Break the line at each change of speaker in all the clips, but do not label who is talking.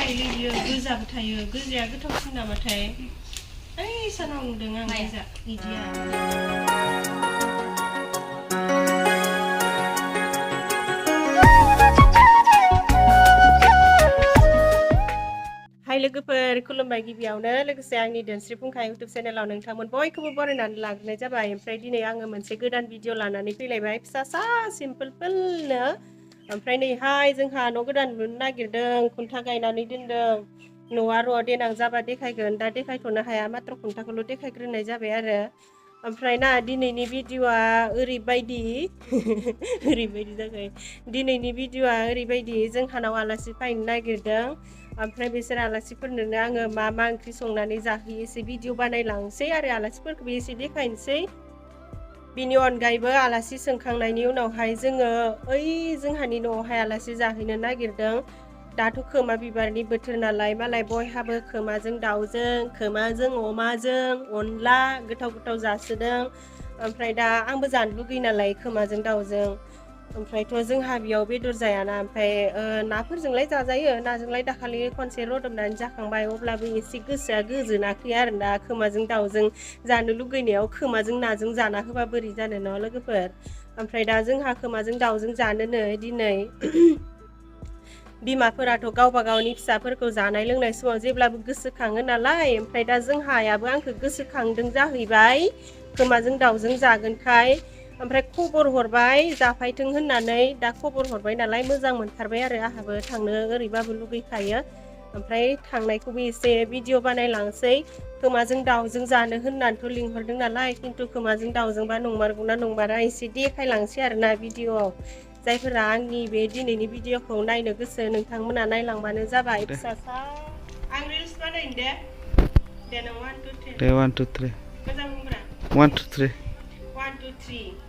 लैयो गोजाबो थायो गोजाया गोथावसिन नामाथाय ओइ सानाव नुदों आं गोजा इदिया हाय लोगोफोर खुलुमबाय गिबियावनो लोगोसे आंनि दोनस्रि फुंखा युट्युब चेनेलाव नोंथांमोन बयखौबो बरायनानै लाग्रोनाय जाबाय ओमफ्राय दिनै आङो मोनसे गोदान भिडिअ लानानै फैलायबाय फिसा सिम्पोलनो ओमफ्राय नैहाय जोंहा न' गोदान लुनो नागिरदों खुन्था गायनानै दोनदों न'आ र' देनां जाबा देखायगोन दा देखायथ'नो हाया मात्र खुन्थाखौल' देखायग्रोनाय जाबाय आरो ओमफ्राय ना दिनैनि भिडिअआ ओरैबायदि जाबाय दिनैनि भिडिअआ ओरैबायदि जोंहानाव आलासि फैनो नागिरदों ओमफ्राय बिसोर आलासिफोरनोनो आङो मा ओंख्रि संनानै जाहोयो एसे भिडिअ बानायलांसै आरो आलासिफोरखौबो एसे देखायनोसै बिनि अनगायैबो आलासि सोंखांनायनि उनावहाय जोङो ओइ जोंहानि न'आवहाय आलासि जाहैनो नागिरदों दाथ' खोमा बिबारनि बोथोर नालाय मालाय बयहाबो खोमाजों दाउजों खोमाजों अमाजों अनला गोथाव जासोदों ओमफ्राय दा आंबो जानो लुगैयो नालाय खोमाजों दाउजों ओमफ्रायथ' जोंहा बेयाव बेदर जायाना ओमफ्राय नाफोरजोंलाय जाजायो नाजोंलाय दाखालि खनसे रदबनानै जाखांबाय अब्लाबो एसे गोसोआ गोजोनाखै आरो ना खोमाजों दाउजों जानो लुगैनायाव खोमाजों नाजों जाना होबा बोरै जानो न' लोगोफोर ओमफ्राय दा जोंहा खोमाजों दाउजों जानोनो दिनै बिमाफोराथ' गावबा गावनि फिसाफोरखौ जानाय लोंनाय समाव जेब्लाबो गोसोखाङो नालाय ओमफ्राय दा जोंहायाबो आंखौ गोसोखांदों जाहैबाय खोमाजों दाउजों जागोनखाय ओमफ्राय खबर हरबाय जाफायथों होननानै दा खबर हरबाय नालाय मोजां मोनथारबाय आरो आंहाबो थांनो ओरैबाबो लुगैखायो ओमफ्राय थांनायखौबो एसे भिडिअ बानायलांसै खोमाजों दाउजों जानो होननानैथ' लिंहरदों नालाय खिन्थु खोमाजों दाउजोंबा नंमारगौना नंमारा एसे देखायलांसै आरोना भिडिअआव जायफोरा आंनि बे दिनैनि भिडिअखौ नायनो गोसो नोंथांमोना नायलांबानो जाबाय फिसासा आं रिल्स बानायनो दे नों 1 2 3
दे 1 2 3
मोजां बुंब्रा
1 2 3
1 2 3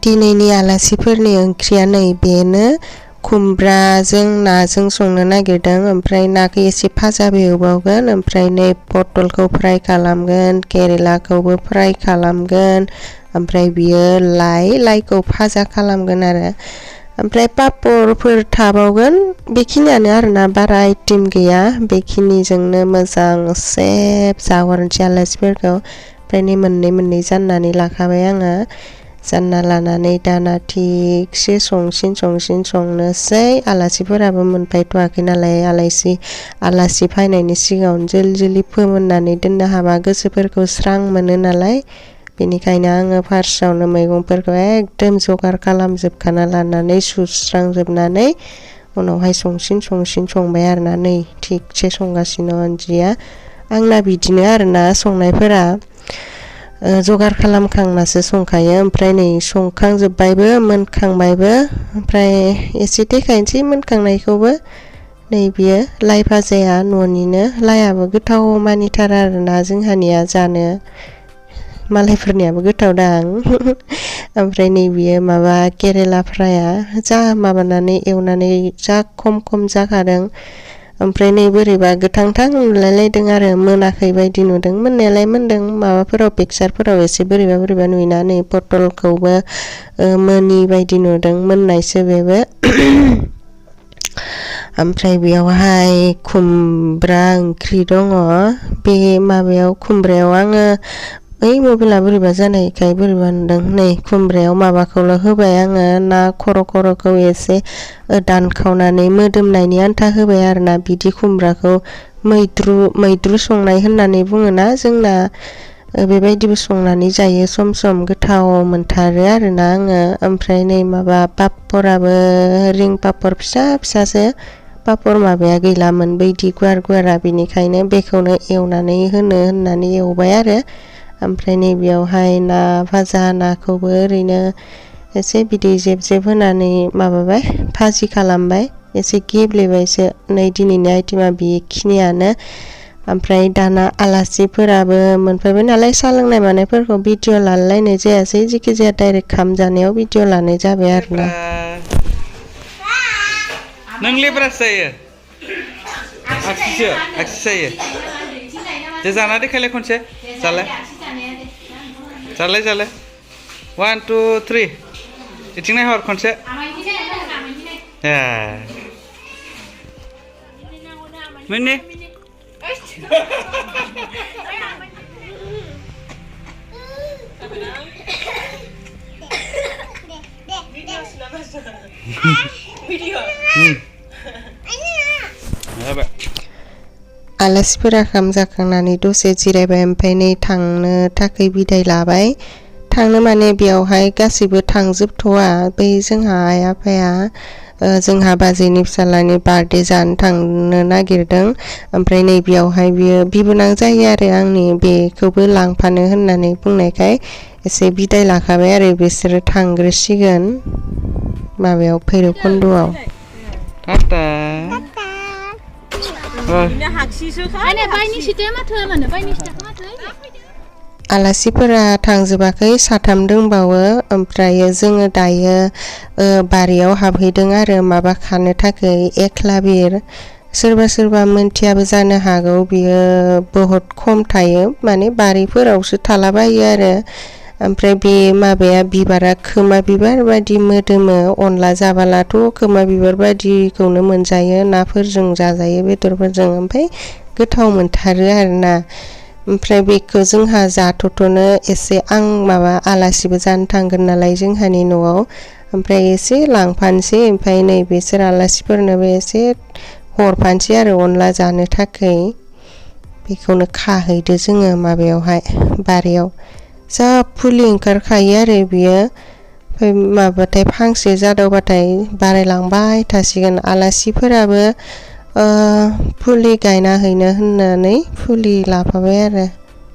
दिनैनि आलासिफोरनि ओंख्रिया नै बेनो खुमब्राजों नाजों संनो नागिरदों ओमफ्राय नाखौ एसे फाजाबो एवबावगोन ओमफ्राय नै पटलखौ फ्राय खालामगोन केरेलाखौबो फ्राय खालामगोन ओमफ्राय बियो लाइखौ फाजा खालामगोन आरो ओमफ्राय पापड़फोर थाबावगोन बेखिनियानो आरोना बारा आइटेम गैया बेखिनिजोंनो मोजां सेब जाहरनोसै आलासिफोरखौ ओमफ्राय नै मोननै जाननानै लाखाबाय आङो जानना लानानै दाना थिगसे संनोसै आलासिफोराबो मोनफैथ'वाखै नालाय आलासि फैनायनि सिगाङावनो जल्दि फोमोननानै दोननो हाबा गोसोफोरखौ स्रां मोनो नालाय बेनिखायनो आङो फार्स्टआवनो मैगंफोरखौ एकदम जगार खालामजोबखाना लानानै सुस्रांजोबनानै उनावहाय संसिन संबाय आरोना नै थिगसे संगासिनो अनजिया आंना बिदिनो आरोना संनायफोरा जगार खालामखांनासो संखायो ओमफ्राय नै संखांजोबबायबो मोनखांबायबो ओमफ्राय एसे देखायनोसै मोनखांनायखौबो नै बियो लाइ भाजाया न'निनो लाइआबो गोथाव मानिथार आरोना जोंहानिया जानो मालायफोरनियाबो गोथाव दां ओमफ्राय नै बियो माबा केरेला फ्राया जा माबानानै एवनानै जा खम जाखादों ओमफ्राय नै बोरैबा गोथांथां नुलायलायदों आरो मोनाखै बायदि नुदों मोननायालाय मोनदों माबाफोराव पिक्सारफोराव एसे बोरैबा नुयोना नै पटलखौबो मोनि बायदि नुदों मोननायसो बेबो ओमफ्राय बेयावहाय खुमब्रा ओंख्रि दङ बे माबायाव खुमब्रायाव आङो ओइ मबाइला बोरैबा जानायखाय बोरैबा नुदों नै खुमब्रायाव माबाखौल' होबाय आङो ना खर'खौ एसे दानखावनानै मोदोमनायनि आन्था होबाय आरोना बिदि खुमब्राखौ मैद्रु संनाय होननानै बुङोना जोंना बेबायदिबो संनानै जायो सम गोथाव मोनथारो आरोना आङो ओमफ्राय नै माबा पापड़ाबो रिं पापड़ फिसासो पापड़ माबाया गैलामोन बैदि गुवारा बेनिखायनो बेखौनो एवनानै होननानै एवबाय आरो ओमफ्राय नै बेयावहाय ना भाजा नाखौबो ओरैनो एसे बिदै जेब होनानै माबाबाय भाजि खालामबाय एसे गेब्लेबायसो नै दिनैनि आइटेमा बेखिनियानो ओमफ्राय दाना आलासिफोराबो मोनफैबाय नालाय सा लोंनाय मानायफोरखौ भिडिअ लालायनाय जायासै जेखि जाया डाइरेक्ट खाम जानायाव भिडिअ लानाय जाबाय आरोना
नों लेब्रास जायो आखिसो आखि जायो दे जाना देखायलाय खनसे जालाय जालाय जालाय 1 2 3 इथिं नायहर खनसे मिनि
आलासिफोरा खाम जाखांनानै दसे जिरायबाय ओमफ्राय नै थांनो थाखाय बिदाय लाबाय थांनो माने बेयावहाय गासैबो थांजोबथ'वा बै जोंहा आइ आफाया जोंहा बाजैनि फिसालानि बार्थडे जानो थांनो नागिरदों ओमफ्राय नै बेयावहाय बियो बिबोनां जायो आरो आंनि बेखौबो लांफानो होननानै बुंनायखाय एसे बिदाय लाखाबाय आरो बिसोरो थांग्रोसिगोन माबायाव भैरबकुन्द'आव
टाटा
आलासिफोरा थांजोबाखै साथाम दंबावो ओमफ्राय जोङो दायो बारियाव हाबहैदों आरो माबा खानो थाखाय एकला बिर सोरबा सोरबा मोनथियाबो जानो हागौ बियो बहुत खम थायो माने बारिफोरावसो थालाबायो आरो ओमफ्राय बे माबाया बिबारा खोमा बिबार बायदि मोदोमो अनला जाबालाथ' खोमा बिबार बायदिखौनो मोनजायो नाफोरजों जाजायो बेदरफोरजों ओमफ्राय गोथाव मोनथारो आरोना ओमफ्राय बेखौ जोंहा जाथ'थ'नो एसे आं माबा आलासिबो जानो थांगोन नालाय जोंहानि न'आव ओमफ्राय एसे लांफानोसै ओमफ्राय नै बिसोर आलासिफोरनोबो एसे हरफानोसै आरो अनला जानो थाखाय बेखौनो खाहैदो जोङो माबायावहाय बारियाव जा फुलि ओंखारखायो आरो बियो ओमफ्राय माबाथाय फांसे जादावबाथाय बारायलांबाय थासिगोन आलासिफोराबो फुलि गायना हैनो होननानै फुलि लाफाबाय आरो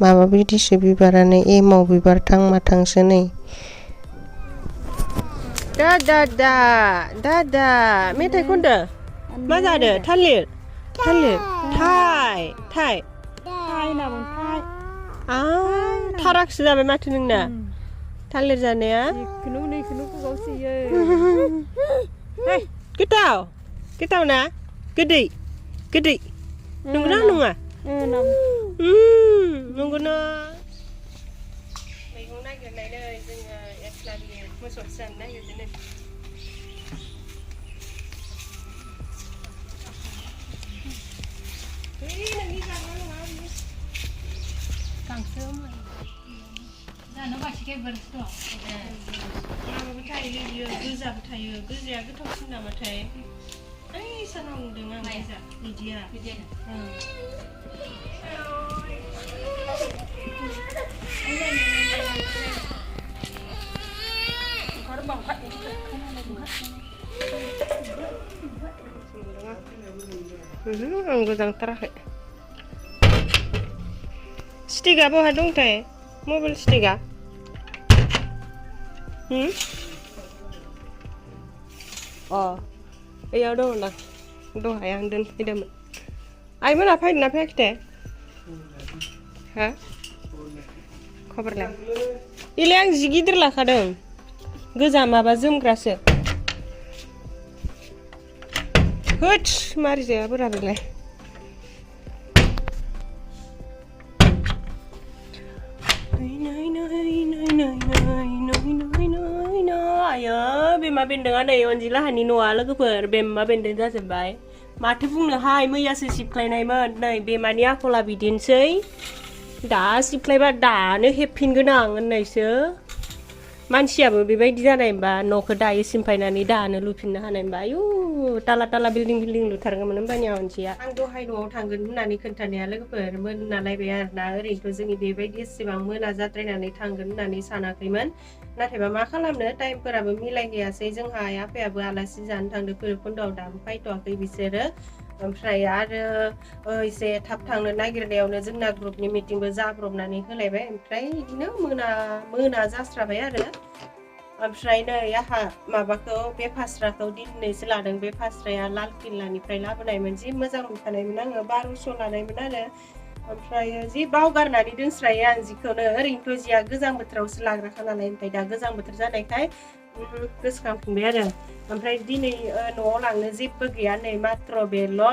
माबा बिदिसो बिबारानो एमाव बिबार थां माथांसो नै
दादा मेथाइ खनदो मा जादो थालिर थाइ थाराखसो जाबाय माथो नोंना थालिर जानाया गोथाव ना गोदै नंगौना नङा नंगौना मैगं नागिरनानै जोङो एकला मोसौ जानो नागिरदों माबाबो थायो बियो गोजाबो थायो गोजाया गोथावसिन नामाथाय ओइ सानाव नुदों आं गोजा बिदिया आं गोजांथाराखै स्टिकआ बहा दंथाय मबाइल स्टिकआ बैयाव दङ दां दहाय आं दोनफैदोंमोन आइमोना फैदोंना फैयाखै हा खबरलाय इलाय आं जि गिदिर लाखादों गोजा माबा जोमग्रासो होद मारै जाया बोरा बेलाय आयो बेमा बेन्दोंआ नै अनजिलाहानि न'आ लोगोफोर बेमा बेन्दों जाजोब्बाय माथो बुंनोहाय मैयासो सिबख्लायनायमोन नै बेमानि आखला बिदिनोसै दा सिबख्लायबा दानो हेबफिनगोन आं होननायसो मानसियाबो बेबायदि जानायबा न'खौ दायो सिमफायनानै दानो लुफिननो हानायबा आयु ताला बिल्डिं लुथारगौमोन होमबानिया अनजिया आं दहाय न'आव थांगोन होननानै खोन्थानाया लोगोफोर मोनालायबाय आरोना ओरैनोथ' जोंनि बेबायदि एसेबां मोना जाद्रायनानै थांगोन होननानै सानाखैमोन नाथायबा मा खालामनो टाइमफोराबो मिलायहैयासै जोंहा आइ आफायाबो आलासि जानो थांदों भैरबकुन्द'आव दाबो फैथ'वाखै बिसोरो ओमफ्राय आरो एसे थाब थांनो नागिरनायावनो जोंना ग्रुपनि मिटिंबो जाब्रबनानै होलायबाय ओमफ्राय बिदिनो मोना जास्राबाय आरो ओमफ्राय नै आहा माबाखौ बे फास्राखौ दिनैसो लादों बे फास्राया लाल किल्लानिफ्राय लाबोनायमोन जि मोजां मोनखानायमोन आङो 1200 लानायमोन आरो ओमफ्राय जि बावगारनानै दोनस्रायो आं जिखौनो ओरैनोथ' जिया गोजां बोथोरावसो लाग्राखा नालाय ओमफ्राय दा गोजां बोथोर जानायखाय गोसोखांफिनबाय आरो ओमफ्राय दिनै न'आव लांनो जेबो गैया नै मात्र बेल'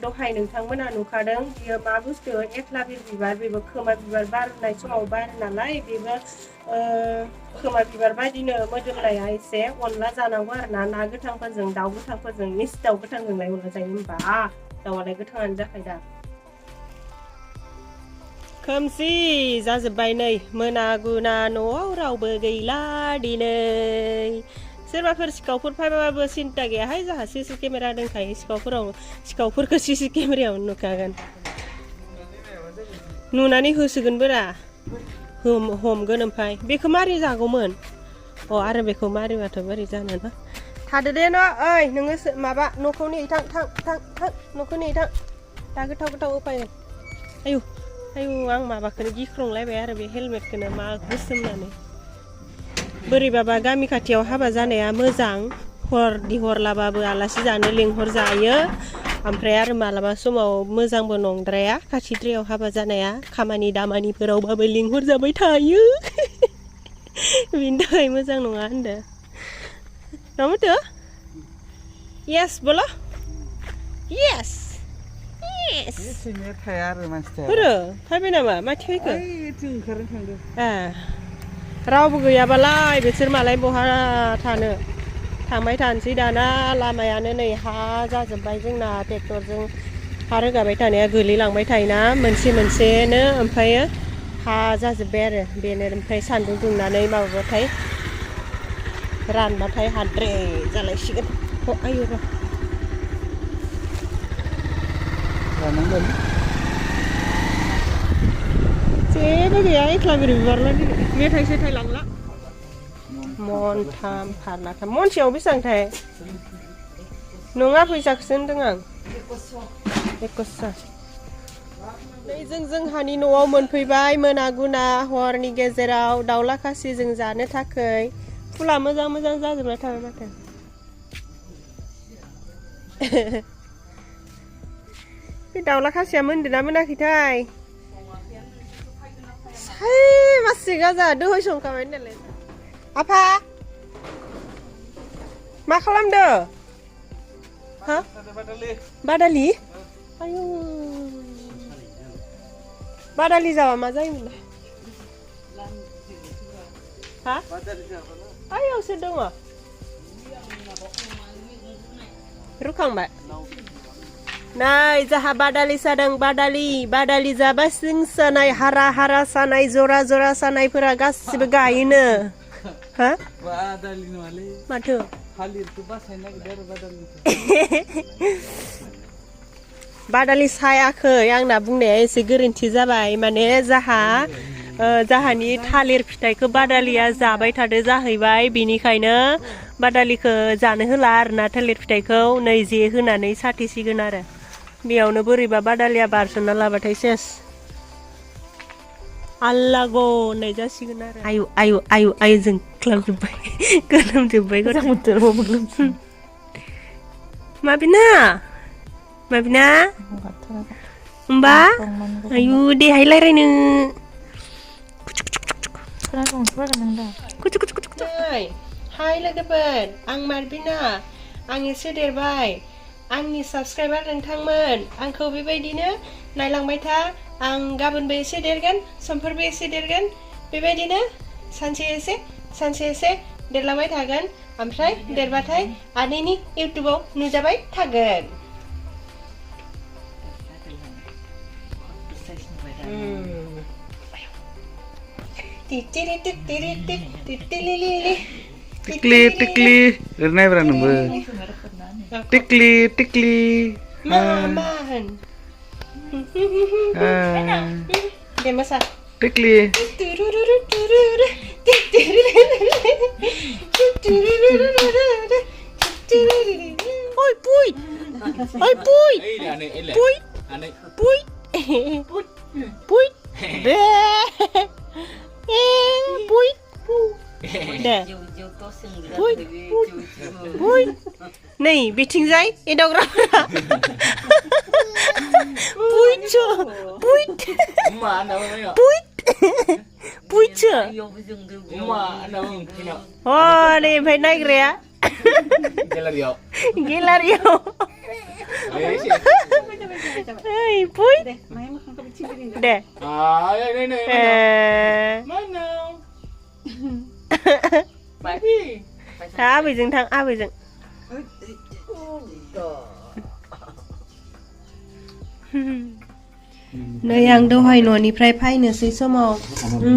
दहाय नोंथांमोना नुखादों बियो मा बुस्थु एख्लाबिर बिबार बेबो खोमा बिबार बारनाय समाव बारो नालाय बेबो खोमा बिबार बायदिनो मोदोमनाया एसे अनला जानांगौ आरो ना गोथांफोरजों दाउ गोथांफोरजों मिस दाउ गोथांजोंलाय अनला जायो होनबा दाउआलाय गोथाङानो जाखायो दा खोमसि जाजोब्बाय नै मोनागुना न'आव रावबो गैला दिनै सोरबाफोर सिखावफोर फैबाबो सिन्था गैयाहाय जोंहा सिसि केमेरा दंखायो सिखावफोरखौ सिसि केमेरायाव नुखागोन नुनानै होसोगोन बोरा हमगोन ओमफ्राय बेखौ मारै जागौमोन आरो बेखौ मारिबाथ' बोरै जानो ना थादो दे न' ओइ नोङो माबा न'खौ नेयै थां न'खौ नेयै थां दा गोथाव उपाय आयु आं माबाखौनो गिख्रंलायबाय आरो बे हेलमेटखौनो मा गोसोमनानै बोरैबाबा गामि खाथियाव हाबा जानाया मोजां हरनि हरलाबाबो आलासि जानो लेंहर जायो ओमफ्राय आरो मालाबा समाव मोजांबो नंद्राया खाथिद्रायाव हाबा जानाया खामानि दामानिफोरावबाबो लेंहर जाबाय थायो बिनि थाखाय मोजां नङा होनदो नमतो येस बोलो येस
थाया आरो मानसिया
फैबाय नामा माथो फैखो
ओंखारनो थांदों
रावबो गैयाबालाय बिसोर मालाय बहा थानो थांबाय थानोसै दाना लामायानो नै हा जाजोब्बाय जोंना ट्रेक्टरजों हा रोगाबाय थानाया गोलैलांबाय थायोना मोनसेनो ओमफ्राय हा जाजोब्बाय आरो बेनो ओमफ्राय सान्दुं दुंनानै माबाबाथाय रानबाथाय हाद्रे जालायसिगोन आयु जेबो गैया एख्लाबिर बिबारल' मेथाइ सेथाइ लांला मनथाम फारलाथाम मनसेयाव बेसेबांथाय नङा फैसाखौसो होनदों आं 21 नै जोंहानि न'आव मोनफैबाय मोनागुना हरनि गेजेराव दाउला खासिजों जानो थाखाय फुला मोजां जाजोबना थाबाय माथो बे दाउला खासिया मोनदोंना मोनाखैथाय मासे गाजा दहाय संखाबाय नालाय आफा मा खालामदो हा बादालि आयु बादालि जाबा मा जायोमोनलाय हा आयावसो दङ रुखांबाय नै जाहा बादालि जादों बादालि जाबा सिं सानाय हारा सानाय जरा सानायफोरा गासिबो गायोनो हा
बादालि नङालै
माथो
थालिरखौ बासायनो नागिरदों आरो
बादालि सायाखै आंना बुंनाया एसे गोरोन्थि जाबाय माने जाहानि थालिर फिथाइखौ बादालिया जाबाय थादो जाहैबाय बिनिखायनो बादालिखौ जानो होला आरोना थालिर फिथाइखौ नै जे होनानै साथिसिगोन आरो बेयावनो बोरैबा बादालिया बारसनना लाबाथाय सेस आल्लागौ होननाय जासिगोन आरो आयु जोंख्लाबजोब्बाय गोलोमजोब्बाय गोजां बोथोराव माबिना होमबा आयु देहाय रायलायनो हाय लोगोफोर आं मार्बिना आं एसे देरबाय आंनि साबस्क्राइबार नोंथांमोन आंखौ बेबायदिनो नायलांबाय था आं गाबोनबो एसे देरगोन समफोरबो एसे देरगोन बेबायदिनो सानसे एसे देरलांबाय थागोन ओमफ्राय देरबाथाय आनैनि इउट्युबाव नुजाबाय थागोन
टिकलि ओरैनायब्रा नोंबो टिकलि
मा होन दे मोसा
टिकलि
oi puy be puy दे बुइ बुइ नै बिथिंजाय एदावग्राफोरा बुइसो बुइ बुइ बुइसो हले ओमफ्राय नायग्राया गेलारियाव ओइ बुइ दे आबैजों थां आबैजों नै आं दहाय न'निफ्राय फैनोसै समाव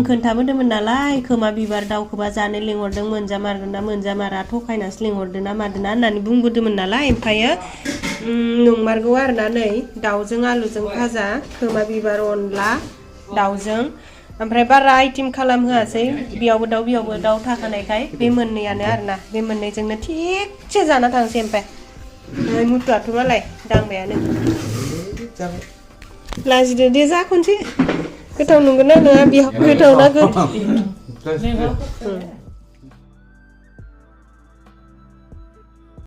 खोन्थाबोदोंमोन नालाय खोमा बिबार दाउखोबा जानो लिंहरदों मोनजामारगोन ना मोनजामारा थखायनासो लिंहरदों ना मादों ना होननानै बुंबोदोंमोन नालाय ओमफ्रायो नंमारगौ आरोना नै दाउजों आलुजों भाजा खोमा बिबार अनला दाउजों ओमफ्राय बारा आइटेम खालामहोआसै बेयावबो दाउ थाखानायखाय बे मोननैयानो आरोना बे मोननैजोंनो थिगसे जाना थांसै ओमफ्राय नै मुथुआथ' मालाय दांबायानो लाजिदो दे जा खनसे गोथाव नंगोन ना नङा बेयाव गोथाव ना गोथाव